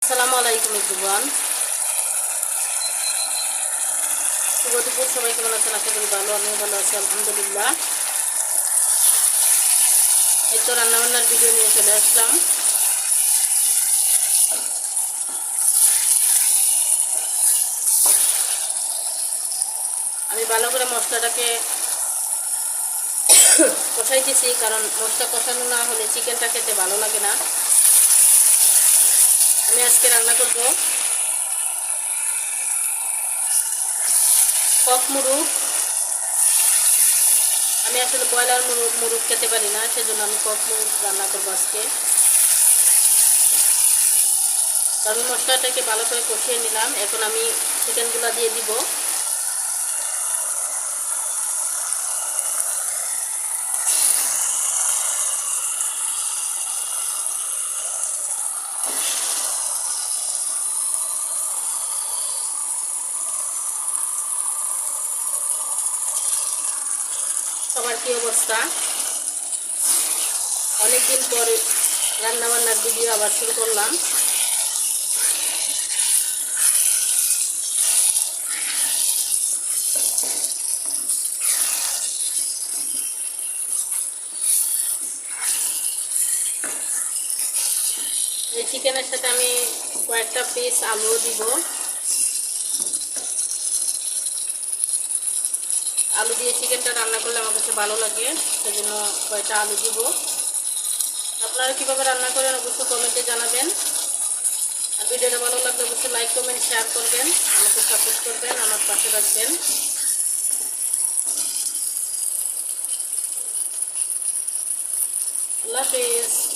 আসসালামু আলাইকুম এভরিওয়ান। শুভ দুপুর। সবাই কেমন আছেন? আশা করি ভালো। আমিও ভালো আছি আলহামদুলিল্লাহ। এই তো রান্নাবান্নার ভিডিও নিয়ে চলে আসলাম। আমি ভালো করে মশলাটাকে কষাইতেছি, কারণ মশলা কষানো না হলে চিকেনটা খেতে ভালো লাগে না। আমি আজকে রান্না করব কক মুরগ। আমি আসলে ব্রয়লার মুরগ খেতে পারি না, সেজন্য আমি কক মুরগ রান্না করবো আজকে। তো আমি মশলাটাকে ভালো করে কষিয়ে নিলাম। এখন আমি চিকেনগুলো দিয়ে দিব। সবার কি অবস্থা? অনেকদিন পরে রান্নাবান্নার ভিডিও আবার শুরু করলাম। এই চিকেনের সাথে আমি কয়েকটা পিস আলুও দিব। আলু দিয়ে চিকেনটা রান্না করলে আমার কাছে ভালো লাগে, সেজন্য কয়েকটা আলু দিব। আপনারা কীভাবে রান্না করেন অবশ্যই কমেন্টে জানাবেন। আর ভিডিওটা ভালো লাগলে অবশ্যই লাইক কমেন্ট শেয়ার করবেন, আমাকে সাপোর্ট করবেন, আমার পাশে রাখবেন। আল্লাহ হাফেজ।